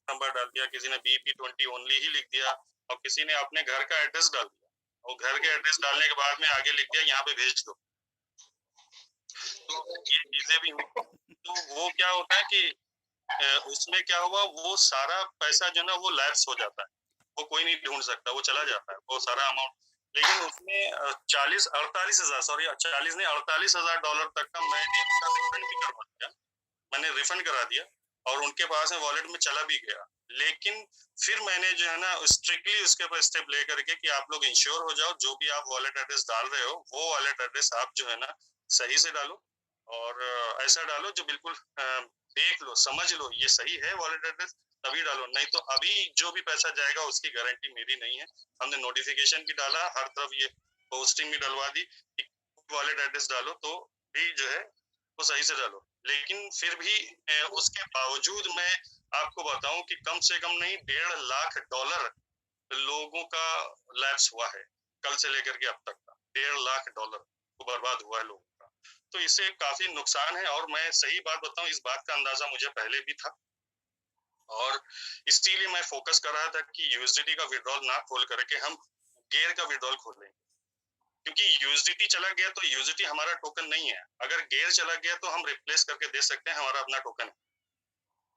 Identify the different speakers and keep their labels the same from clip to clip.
Speaker 1: Number डाल दिया, किसी ने BP20 ओनली ही लिख दिया और किसी ने अपने घर का एड्रेस डाल दिया और घर के एड्रेस डालने के बाद में आगे लिख दिया यहाँ पे भेज दो। तो ये चीजें भी हुई। तो वो क्या होता है कि उसमें क्या हुआ, वो सारा पैसा जो है ना वो लैप्स हो जाता है, वो कोई नहीं ढूंढ सकता, वो चला जाता है वो सारा अमाउंट। लेकिन उसमें 48,000 सॉरी 40 नहीं $48,000 तक का मैंने उसका रिफंड भी करवा दिया, मैंने रिफंड करा दिया और उनके पास में वॉलेट में चला भी गया। लेकिन फिर मैंने जो है ना स्ट्रिक्टली उसके ऊपर स्टेप ले करके कि आप लोग इंश्योर हो जाओ, जो भी आप वॉलेट एड्रेस डाल रहे हो वो वॉलेट एड्रेस आप जो है ना सही से डालो और ऐसा डालो जो बिल्कुल देख लो समझ लो ये सही है वॉलेट एड्रेस, तभी डालो, नहीं तो अभी जो भी पैसा जाएगा उसकी गारंटी मेरी नहीं है। हमने नोटिफिकेशन भी डाला, हर तरफ ये पोस्टिंग भी डलवा दी कि वॉलेट एड्रेस डालो तो भी जो है वो सही से डालो। लेकिन फिर भी उसके बावजूद मैं आपको बताऊं कि कम से कम नहीं $1.5 लाख लोगों का लैप्स हुआ है, कल से लेकर के अब तक का $1.5 लाख को बर्बाद हुआ है लोगों का। तो इससे काफी नुकसान है और मैं सही बात बताऊं इस बात का अंदाजा मुझे पहले भी था और इसीलिए मैं फोकस कर रहा था कि यूएसडीटी का विड्रॉल ना खोल करके हम गेयर का विड्रॉल खोलें, क्योंकि यूएसडीटी चला गया तो यूएसडीटी हमारा टोकन नहीं है, अगर गेयर चला गया तो हम रिप्लेस करके दे सकते हैं, हमारा अपना टोकन है।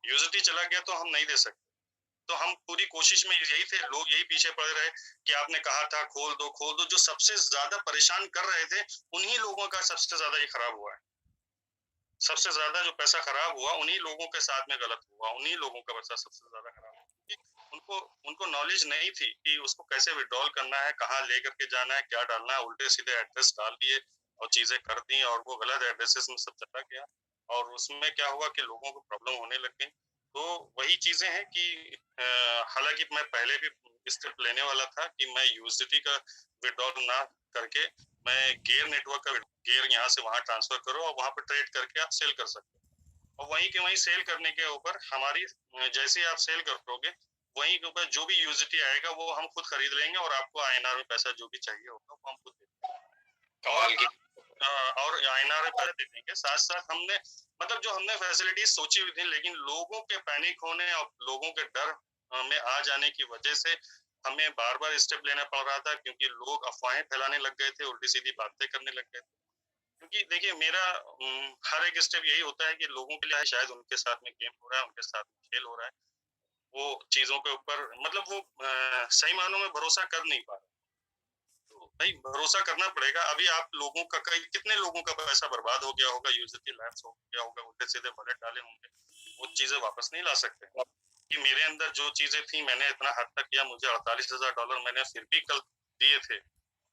Speaker 1: यूएसडीटी चला गया तो हम नहीं दे सकते। तो हम पूरी कोशिश में यही थे, लोग यही पीछे पड़ रहे कि आपने कहा था खोल दो, जो सबसे ज्यादा परेशान कर रहे थे उन्हीं लोगों का सबसे ज्यादा ये खराब हुआ है। सबसे ज्यादा जो पैसा खराब हुआ उन्हीं लोगों के साथ में गलत हुआ, उन्हीं लोगों का पैसा सबसे ज्यादा खराब हुआ, क्योंकि उनको उनको नॉलेज नहीं थी कि उसको कैसे विड्रॉल करना है, कहाँ ले करके जाना है, क्या डालना है, उल्टे सीधे एड्रेस डाल दिए और चीजें कर दी और वो गलत एड्रेसेस में सब चला गया और उसमें क्या हुआ कि लोगों को प्रॉब्लम होने लग गई। तो वही चीजें हैं कि हालांकि मैं पहले भी स्टेप लेने वाला था कि मैं यूएसडीटी का विड्रॉल ना करके मैं गेयर नेटवर्क का गेयर यहाँ से वहां ट्रांसफर करो और वहां पर ट्रेड करके आप सेल कर सकते हो और वहीं के वहीं सेल करने के ऊपर हमारी जैसे आप सेल करोगे वहीं के ऊपर जो भी यूएसडीटी आएगा वो हम खुद खरीद लेंगे और आपको आईएनआर में पैसा जो भी चाहिए होगा वो हम खुद दे देंगे।
Speaker 2: कमाल की
Speaker 1: और आईएनआर में पैसा दे देंगे, साथ साथ हमने मतलब जो हमने फैसिलिटीज सोची हुई थी, लेकिन लोगों के पैनिक होने और लोगों के डर में आ जाने की वजह से हमें बार बार स्टेप लेना पड़ रहा था, क्योंकि लोग अफवाहें फैलाने लग गए थे, उल्टी सीधी बातें करने लग गए थे। क्योंकि देखिए मेरा हर एक स्टेप यही होता है कि लोगों के लिए शायद उनके साथ में गेम हो रहा है, उनके साथ में खेल हो रहा है, वो चीजों के ऊपर मतलब वो सही मायनों में भरोसा कर नहीं पा रहे। तो भाई भरोसा करना पड़ेगा। अभी आप लोगों का कितने लोगों का पैसा बर्बाद हो गया होगा, यूएसडीटी लैप्स हो गया होगा, उल्टे सीधे वॉलेट डाले होंगे, वो चीजें वापस नहीं ला सकते। कि मेरे अंदर जो चीजें थी मैंने इतना हद तक किया, मुझे $48,000 मैंने फिर भी कल दिए थे,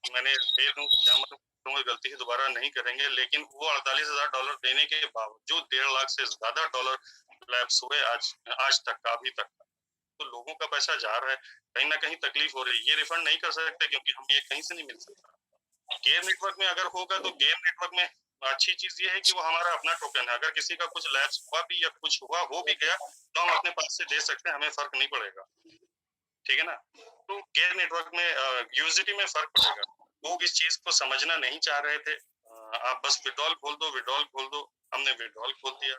Speaker 1: मैंने दे दूं क्या मतलब गलती से दोबारा नहीं करेंगे, लेकिन वो $48,000 देने के बावजूद 1.5 लाख से ज्यादा डॉलर लैप्स हुए आज आज तक का, अभी तक का। तो लोगों का पैसा जा रहा है, कहीं ना कहीं तकलीफ हो रही है, ये रिफंड नहीं कर सकते क्योंकि हमें ये कहीं से नहीं मिल सकता। गेयर नेटवर्क में अगर होगा तो गेयर नेटवर्क में अच्छी चीज ये है कि वो हमारा अपना टोकन है, अगर किसी का कुछ लैप्स हुआ भी या कुछ हुआ हो भी गया तो हम अपने पास से दे सकते हैं, हमें फर्क नहीं पड़ेगा, ठीक है ना। तो गेयर नेटवर्क में यूएसडीटी में फर्क पड़ेगा। लोग इस चीज को समझना नहीं चाह रहे थे। आप बस विड्रॉल खोल दो, विड्रॉल खोल दो, हमने विड्रॉल खोल दिया,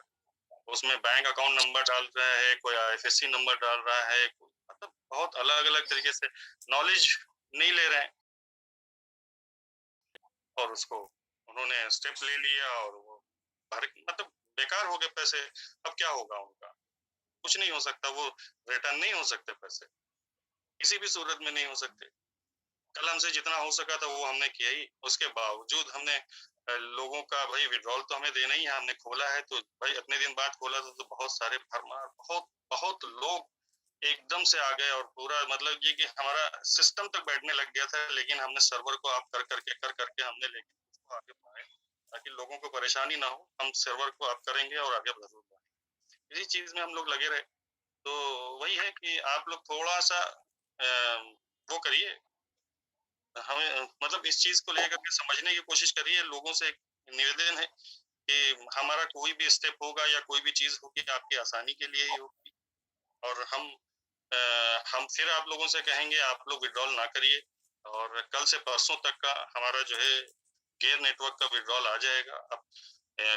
Speaker 1: उसमें बैंक अकाउंट नंबर डाल रहा है, कोई आईएफएससी नंबर डाल रहा है, मतलब बहुत अलग अलग तरीके से नॉलेज नहीं ले रहे हैं और उसको उन्होंने स्टेप ले लिया और वो भर मतलब बेकार हो गए पैसे। अब क्या होगा उनका, कुछ नहीं हो सकता, वो रिटर्न नहीं हो सकते पैसे, किसी भी सूरत में नहीं हो सकते। कल हमसे जितना हो सका था वो हमने किया ही, उसके बावजूद हमने लोगों का भाई विड्रॉल तो हमें देना ही है, हमने खोला है तो भाई अपने दिन बाद खोला था तो बहुत सारे फरमार बहुत बहुत लोग एकदम से आ गए और पूरा मतलब ये कि हमारा सिस्टम तक बैठने लग गया था, लेकिन हमने सर्वर को आप कर करके हमने लेकिन उसको आगे बढ़ाया ताकि लोगों को परेशानी ना हो, हम सर्वर को आप करेंगे और आगे जरूर बढ़ेंगे, इसी चीज में हम लोग लगे रहे। तो वही है कि आप लोग थोड़ा सा वो करिए, हमें मतलब इस चीज को लेकर के समझने की कोशिश करिए। लोगों से एक निवेदन है कि हमारा कोई भी स्टेप होगा या कोई भी चीज होगी आपकी आसानी के लिए ही होगी और हम फिर आप लोगों से कहेंगे आप लोग विड्रॉल ना करिए और कल से परसों तक का हमारा जो है गेयर नेटवर्क का विड्रॉल आ जाएगा। अब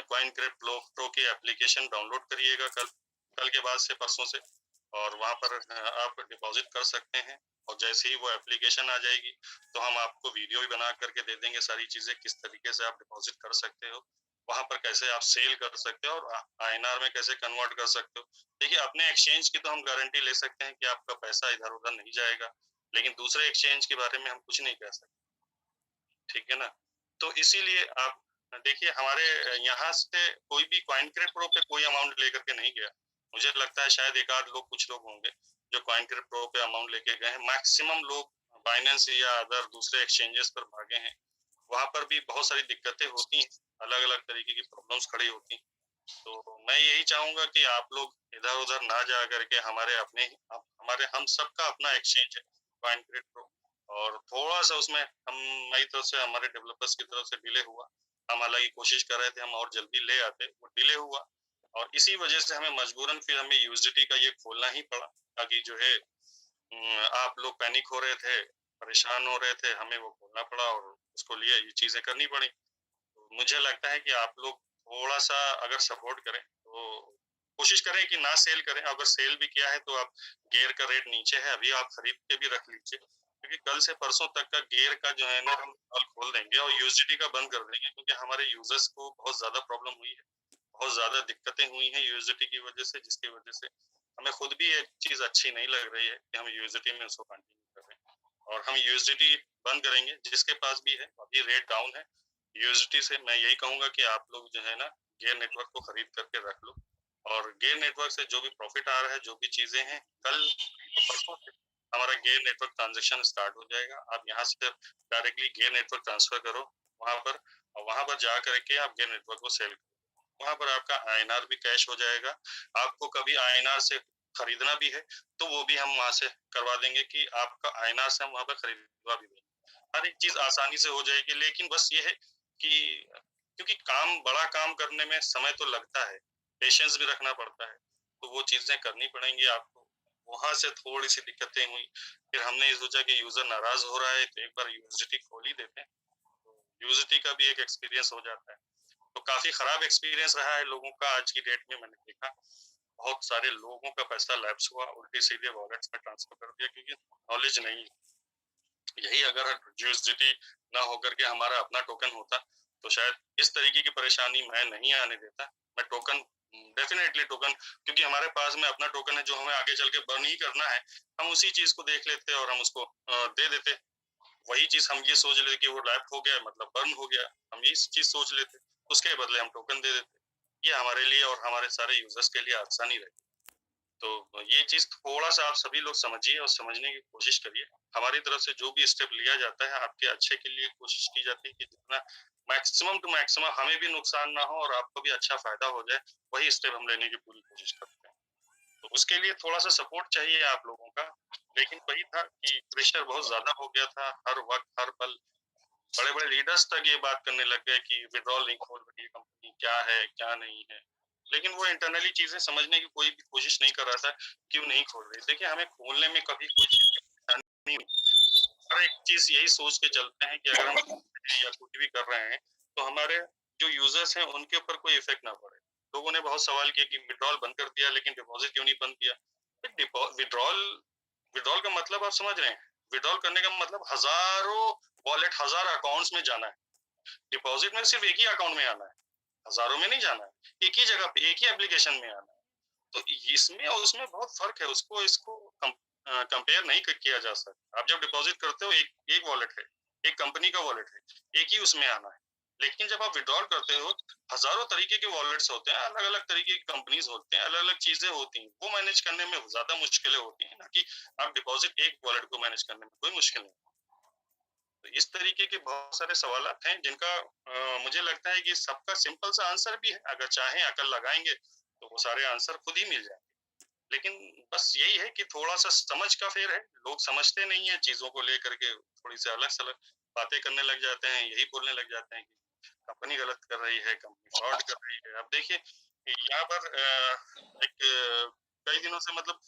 Speaker 1: कॉइन क्रेप प्रो की एप्लीकेशन डाउनलोड करिएगा कल कल के बाद से परसों से और वहाँ पर आप डिपॉजिट कर सकते हैं। और जैसे ही वो एप्लीकेशन आ जाएगी तो हम आपको वीडियो भी बना करके दे देंगे, सारी चीज़ें किस तरीके से आप डिपॉजिट कर सकते हो, वहाँ पर कैसे आप सेल कर सकते हो और आईएनआर में कैसे कन्वर्ट कर सकते हो। देखिए, अपने एक्सचेंज की तो हम गारंटी ले सकते हैं कि आपका पैसा इधर-उधर नहीं जाएगा, लेकिन दूसरे एक्सचेंज के बारे में हम कुछ नहीं कह सकते, ठीक है ना? तो इसीलिए आप देखिए, हमारे यहाँ से कोई भी कॉइनक्रेट प्रो पे कोई अमाउंट लेकर के नहीं गया। मुझे लगता है शायद एक आध लोग, कुछ लोग होंगे जो कॉइनक्रेट प्रो पे अमाउंट लेके गए हैं। मैक्सिमम लोग बाइनेंस या अदर दूसरे एक्सचेंजेस पर भागे हैं। वहाँ पर भी बहुत सारी दिक्कतें होती हैं, अलग-अलग तरीके की प्रॉब्लम्स खड़ी होती हैं। तो मैं यही चाहूँगा कि आप लोग इधर-उधर ना जा करके हमारे अपने हमारे हम सबका अपना एक्सचेंज है कॉइनक्रेट प्रो। और थोड़ा-सा उसमें हमारी तरफ से, हमारे डेवलपर्स की तरफ से डिले हुआ। हम हालाँकि कोशिश कर रहे थे हम और जल्दी ले आते, वो डिले हुआ और इसी वजह से हमें मजबूरन फिर हमें यूएसडीटी का ये खोलना ही पड़ा, ताकि जो है आप लोग पैनिक हो रहे थे, परेशान हो रहे थे, हमें वो खोलना पड़ा और उसको लिए ये चीज़ें करनी पड़ी। तो मुझे लगता है कि आप लोग थोड़ा-सा अगर सपोर्ट करें, तो कोशिश करें कि ना सेल करें। अगर सेल भी किया है तो आप गेयर का रेट नीचे है, अभी आप खरीद के भी रख लीजिए। क्योंकि कल से परसों तक का गेयर का जो है ना, हम कल खोल देंगे और यूएसडीटी का बंद कर देंगे, क्योंकि हमारे यूज़र्स को बहुत ज़्यादा प्रॉब्लम हुई है। बहुत ज़्यादा दिक्कतें हुई हैं यूएसडीटी की वजह से, जिसकी वजह से हमें खुद भी ये चीज़ अच्छी नहीं लग रही है कि हम यूएसडीटी में उसको कंटिन्यू कर रहे हैं। और हम यूएसडीटी बंद करेंगे, जिसके पास भी है, अभी रेट डाउन है। यूएसडीटी से मैं यही कहूँगा कि आप लोग जो है ना, गेयर नेटवर्क को खरीद करके रख लो। और गेयर नेटवर्क से जो भी प्रॉफिट आ रहा है, जो भी चीज़ें हैं, कल परसों से हमारा गेयर नेटवर्क ट्रांज़ैक्शन स्टार्ट हो जाएगा। आप यहाँ से डायरेक्टली गेयर नेटवर्क ट्रांसफ़र करो वहाँ पर, और वहाँ पर जा कर के आप गेयर नेटवर्क को सेल करो। वहाँ पर आपका आईएनआर भी कैश हो जाएगा। आपको कभी आईएनआर से खरीदना भी है, तो वो भी हम वहाँ से करवा देंगे कि आपका आईएनआर से हम वहाँ पर खरीदवा भी देंगे। हर एक चीज़ आसानी से हो जाएगी, लेकिन बस ये है कि क्योंकि बड़ा काम करने में समय तो लगता है, पेशेंस भी रखना पड़ता है, तो वो चीज़ें करनी पड़ेंगी आपको। वहाँ से थोड़ी-सी दिक्कतें हुई, फिर हमने ये सोचा कि यूज़र नाराज़ हो रहा है, तो एक बार यूनिवर्सिटी खोल ही देते हैं। तो यूनिवर्सिटी का भी एक एक्सपीरियंस हो जाता है। तो काफ़ी खराब एक्सपीरियंस रहा है लोगों का आज की डेट में, मैंने देखा। बहुत सारे लोगों का पैसा लैप्स हुआ, उल्टे-सीधे वॉलेट्स में ट्रांसफर कर दिया, क्योंकि नॉलेज नहीं। यही अगर यूएसडीटी ना होकर के हमारा अपना टोकन होता, तो शायद इस तरीके की परेशानी मैं नहीं आने देता। मैं टोकन डेफ़िनेटली टोकन, क्योंकि हमारे पास में अपना टोकन है जो हमें आगे चल के बर्न ही करना है, हम उसी चीज़ को देख लेते और हम उसको दे देते। वही चीज़ हम ये सोच लेते कि वो लैप हो गया मतलब बर्न हो गया, हम ये चीज़ सोच लेते, उसके बदले हम टोकन दे देते। ये हमारे लिए और हमारे सारे यूज़र्स के लिए आसानी रहेगी। तो ये चीज़ थोड़ा-सा आप सभी लोग समझिए और समझने की कोशिश करिए। हमारी तरफ से जो भी स्टेप लिया जाता है, आपके अच्छे के लिए कोशिश की जाती है कि जितना मैक्सिमम टू मैक्सिमम हमें भी नुकसान ना हो और आपको भी अच्छा फ़ायदा हो जाए, वही स्टेप हम लेने की पूरी कोशिश करते हैं। तो उसके लिए थोड़ा-सा सपोर्ट चाहिए आप लोगों का। लेकिन वही था कि प्रेशर बहुत ज़्यादा हो गया था, हर वक़्त, हर पल। बड़े-बड़े लीडर्स तक ये बात करने लग गए कि विथड्रॉल नहीं खोल रही है कंपनी, क्या है, क्या नहीं है। लेकिन वो इंटरनली चीज़ें समझने की कोई भी कोशिश नहीं कर रहा था, क्यों नहीं खोल रही। देखिए, हमें खोलने में कभी कोई चीज़ की परेशानी नहीं, हर एक चीज़ यही सोच के चलते हैं कि अगर हम खोल रहे हैं या कुछ भी कर रहे हैं, तो हमारे जो यूज़र्स हैं, उनके ऊपर कोई इफ़ेक्ट ना पड़े। लोगों ने बहुत सवाल किए कि विथड्रॉल बंद कर दिया, लेकिन डिपॉज़िट क्यों नहीं बंद किया? विथड्रॉल विथड्रॉल का मतलब आप समझ रहे हैं? विथड्रॉल करने का मतलब हज़ारों वॉलेट, हज़ार अकाउंट्स में जाना है। डिपॉज़िट में सिर्फ़ एक ही अकाउंट में आना है, हज़ारों में नहीं जाना है। एक ही जगह पे, एक ही एप्लीकेशन में आना है। तो इसमें और उसमें बहुत फ़र्क है, उसको इसको कंपेयर नहीं किया जा सकता। आप जब डिपॉज़िट करते हो, एक एक वॉलेट है, एक कंपनी का वॉलेट है, एक ही उसमें आना है। लेकिन जब आप विथड्रॉल करते हो, हज़ारों तरीके के वॉलेट्स होते हैं, अलग-अलग तरीके की कंपनीज़ होते हैं, अलग-अलग चीज़ें होती हैं। वो मैनेज करने में ज़्यादा मुश्किलें होती हैं, ना कि आप डिपॉज़िट एक वॉलेट को मैनेज करने में कोई मुश्किल नहीं। तो इस तरीके के बहुत सारे सवालात हैं जिनका मुझे लगता है कि सबका सिंपल सा आंसर भी है। अगर चाहें, अकल लगाएँगे, तो वो सारे आंसर खुद ही मिल जाएँगे। लेकिन बस यही है कि थोड़ा-सा समझ का फेर है। लोग समझते नहीं हैं चीज़ों को लेकर के, थोड़ी-सी अलग-सलग बातें करने लग जाते हैं, यही बोलने लग जाते हैं कि कंपनी गलत कर रही है, कंपनी फ्रॉड कर रही है। अब देखिए, यहाँ पर एक कई दिनों से मतलब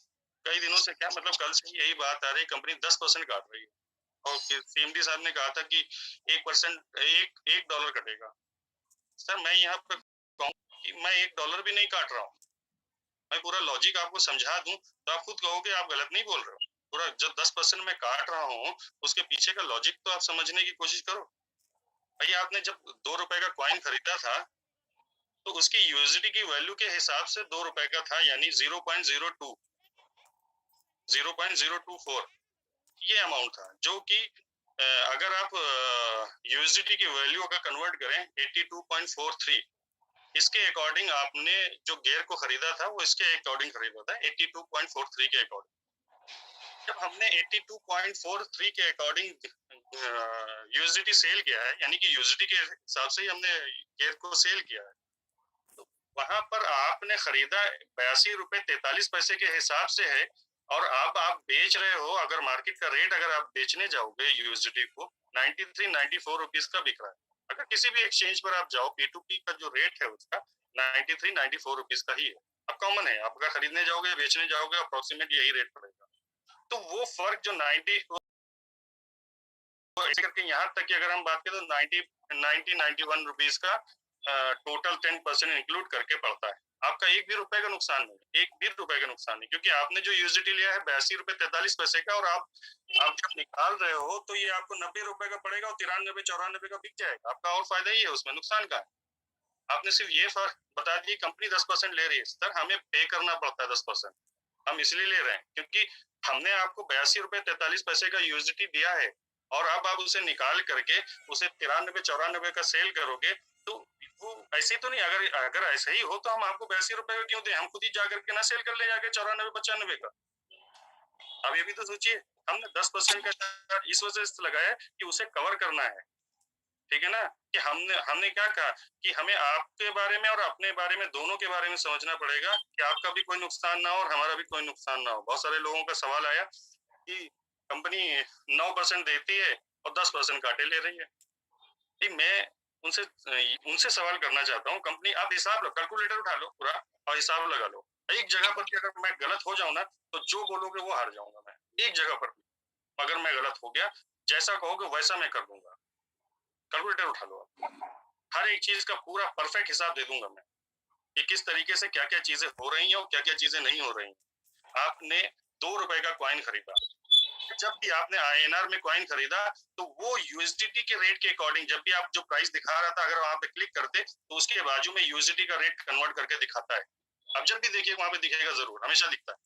Speaker 1: कई दिनों से क्या मतलब कल से ही यही बात आ रही है, कंपनी 10% काट रही है। और फिर सीएमडी साहब ने कहा था कि 1% 1 डॉलर कटेगा। सर, मैं यहाँ पे कहूँ कि मैं $1 भी नहीं काट रहा हूँ। मैं पूरा लॉजिक आपको समझा दूं तो आप खुद कहोगे आप गलत नहीं बोल रहे हो। पूरा जब 10% में काट रहा हूँ उसके पीछे का लॉजिक तो आप समझने की कोशिश करो। भाई आपने जब 2 रुपए का कॉइन खरीदा था तो उसकी यूएसडी की वैल्यू के हिसाब से 2 रुपए का था, यानी 0.024 ये अमाउंट था, जो कि अगर आप यूएसडी की वैल्यू का कन्वर्ट करें 82.43, इसके अकॉर्डिंग आपने जो गेयर को खरीदा था वो इसके अकॉर्डिंग खरीदा था 82.43 के अकॉर्डिंग। जब हमने 82.43 के अकॉर्डिंग यूएसडी सेल किया है, यानी कि यूएसडी के हिसाब से ही हमने गेयर को सेल किया है, तो वहां पर आपने खरीदा 82.43 के हिसाब से है, और अब आप बेच रहे हो, अगर मार्केट का रेट अगर आप बेचने जाओगे यूएसडी को 93-94 रुपीज का बिक रहा है। अगर किसी भी एक्सचेंज पर आप जाओ P2P का जो रेट है उसका 93-94 रुपीज का ही है। अब कॉमन है, आप अगर खरीदने जाओगे बेचने जाओगे अप्रोक्सीमेट यही रेट पड़ेगा। तो वो फर्क जो 90 करके यहाँ तक कि अगर हम बात करें तो 91 रुपीज का टोटल 10% इंक्लूड करके पड़ता है। आपका एक भी रुपए का नुकसान नहीं, एक भी रुपए का नुकसान नहीं, क्योंकि आपने जो यूएसडी लिया है 82.43 का, और आप जब निकाल रहे हो तो ये आपको 90 रुपए का पड़ेगा और 93-94 का बिक जाएगा। आपका और फायदा ही है, उसमें नुकसान का है। आपने सिर्फ ये फर्क बता दी कंपनी 10% ले रही है, सर हमें पे करना पड़ता है 10%। हम इसलिए ले रहे हैं क्योंकि हमने आपको 82.43 का यूएसडी दिया है, और अब आप उसे निकाल करके उसे 93-94 का सेल करोगे तो वो ऐसे तो नहीं। अगर ऐसा ही हो तो हम आपको 82 रुपए का क्यों दें, हम खुद ही जाकर के ना सेल कर ले जाके 94-95 का। अब ये भी तो सोचिए, हमने 10% का इस वजह से लगाया कि उसे कवर करना है, ठीक है ना, कि हमने क्या कहा कि हमें आपके बारे में और अपने बारे में, दोनों के बारे में समझना पड़ेगा कि आपका भी कोई नुकसान ना हो और हमारा भी कोई नुकसान ना हो। बहुत सारे लोगों का सवाल आया कि कंपनी 9% देती है और 10% काटे ले रही है। ठीक, मैं उनसे सवाल करना चाहता हूँ, कंपनी आप हिसाब लो, कैलकुलेटर उठा लो पूरा और हिसाब लगा लो। एक जगह पर भी अगर मैं गलत हो जाऊं ना तो जो बोलोगे वो हार जाऊंगा मैं। एक जगह पर भी अगर मैं गलत हो गया, जैसा कहोगे वैसा मैं कर दूंगा। कैलकुलेटर उठा लो आप, हर एक चीज का पूरा परफेक्ट हिसाब दे दूंगा मैं कि किस तरीके से क्या क्या चीजें हो रही हैं और क्या क्या चीजें नहीं हो रही हैं। आपने 2 रुपए का कॉइन खरीदा, जब भी आपने आईएनआर में कॉइन खरीदा तो वो यूएसडीटी के रेट के अकॉर्डिंग, जब भी आप जो प्राइस दिखा रहा था अगर वहां पे क्लिक करते तो उसके बाजू में यूएसडीटी का रेट कन्वर्ट करके दिखाता है। अब जब भी देखिए वहां पे दिखेगा, जरूर हमेशा दिखता है,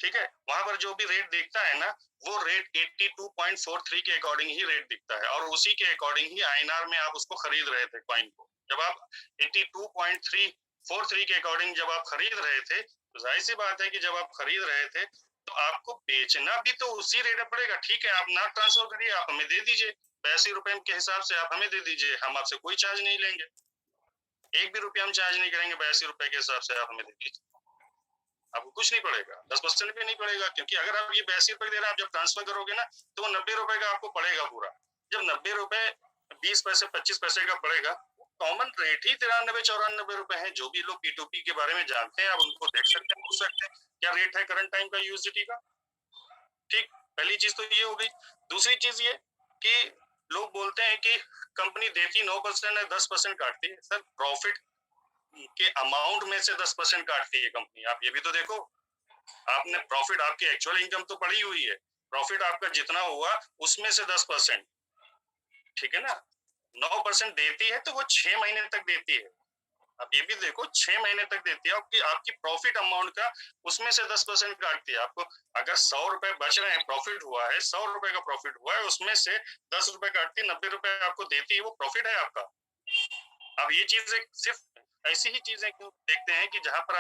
Speaker 1: ठीक है। वहां पर जो भी रेट दिखता है ना, वो रेट 82.43 के अकॉर्डिंग ही रेट दिखता है, और उसी के अकॉर्डिंग ही आईएनआर में आप उसको खरीद रहे थे कॉइन को। जब आप 82.43 के अकॉर्डिंग जब आप खरीद रहे थे तो जाहिर सी बात है कि जब आप खरीद रहे थे तो आपको बेचना भी तो उसी रेट में पड़ेगा। ठीक है, आप ना ट्रांसफर करिए, आप हमें दे दीजिए 82 रुपए के हिसाब से, आप हमें दे दीजिए, हम आपसे कोई चार्ज नहीं लेंगे, एक भी रुपया हम चार्ज नहीं करेंगे। 82 रुपए के हिसाब से आप हमें दे दीजिए, आपको कुछ नहीं पड़ेगा, 10% भी नहीं पड़ेगा, क्योंकि अगर आप ये 82 रुपए दे रहे हैं, आप जब ट्रांसफर करोगे ना तो वो 90 रुपए का आपको पड़ेगा पूरा। जब 90 रुपए 20 पैसे 25 पैसे का पड़ेगा, कॉमन रेट ही 93-94 रुपए है। जो भी लोग P2P के बारे में जानते हैं आप उनको देख सकते हैं, पूछ सकते हैं क्या रेट है करंट टाइम का यूएसडीटी का। ठीक, पहली चीज तो ये हो गई। दूसरी चीज ये कि लोग बोलते हैं कि कंपनी देती 9% है, 10% काटती है। सर प्रॉफिट के अमाउंट में से 10% काटती है कंपनी, आप ये भी तो देखो। आपने प्रॉफिट, आपकी एक्चुअल इनकम तो पड़ी हुई है, प्रॉफिट आपका जितना हुआ उसमें से 10%, ठीक है ना। 9% देती है तो वो 6 महीने तक देती है। अब ये भी देखो, 6 महीने तक देती है आपकी प्रॉफिट अमाउंट का, उसमें से 10% काटती है। आपको अगर 100 रुपए बच रहे हैं, प्रॉफिट हुआ है 100 रुपए का प्रॉफिट हुआ है, उसमें से 10 रुपए काटती है, 90 रुपए आपको देती है, वो प्रॉफिट है आपका। अब ये चीजें सिर्फ ऐसी ही चीजें क्यों देखते हैं कि जहां पर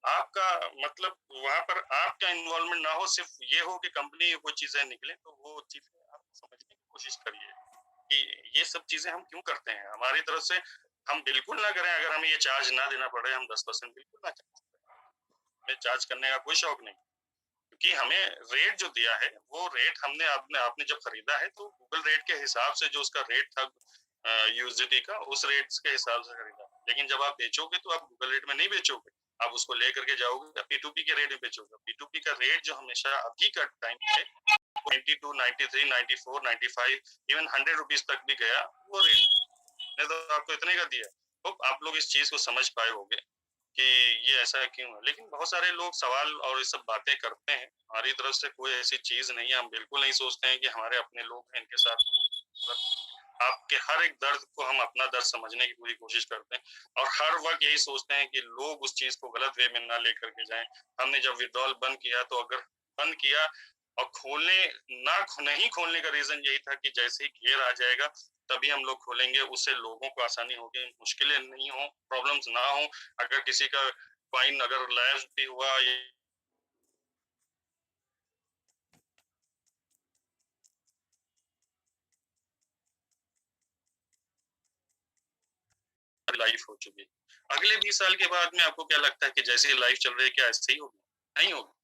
Speaker 1: आपका मतलब वहां पर आपका इन्वॉल्वमेंट ना हो, सिर्फ ये हो कि कंपनी वो चीजें निकले। तो वो चीजें आप समझने की कोशिश करिए कि ये सब चीजें हम क्यों करते हैं। हमारी तरफ से हम बिल्कुल ना करें, अगर हमें ये चार्ज ना देना पड़े, हम 10% बिल्कुल ना चार्ज करें, हमें चार्ज करने का कोई शौक नहीं, क्योंकि हमें रेट जो दिया है वो रेट हमने आपने जब खरीदा है तो गूगल रेट के हिसाब से जो उसका रेट था यूएसडीटी का, उस रेट के हिसाब से खरीदा। लेकिन जब आप बेचोगे तो आप गूगल रेट में नहीं बेचोगे, आप उसको लेकर के जाओगे P2P के रेट में बेचोगे। P2P का रेट जो हमेशा अभी का टाइम पे 92, 93, 94, 95, इवन 100 रुपीज तक भी गया, वो रेट ने तो आपको इतने का दिया। तो आप लोग इस चीज को समझ पाए होंगे कि ये ऐसा क्यों है? लेकिन बहुत सारे लोग सवाल और ये सब बातें करते हैं। हमारी तरफ से कोई ऐसी चीज़ नहीं है, हम बिल्कुल नहीं सोचते हैं कि हमारे अपने लोग हैं, इनके साथ मतलब आपके हर एक दर्द को हम अपना दर्द समझने की पूरी कोशिश करते हैं और हर वक़्त यही सोचते हैं कि लोग उस चीज़ को गलत वे में ना लेकर के जाएँ। हमने जब विथड्रॉल बंद किया तो अगर बंद किया और नहीं खोलने का रीज़न यही था कि जैसे ही घेर आ जाएगा, तभी हम लोग खोलेंगे, उससे लोगों को आसानी होगी, मुश्किलें नहीं हों, प्रॉब्लम्स ना हों। अगर किसी का फाइन अगर लैप्स भी हुआ ये लाइफ हो चुकी है। अगले 20 साल के बाद में आपको क्या लगता है कि जैसे लाइफ चल रही है क्या ऐसे ही होगी? नहीं होगी।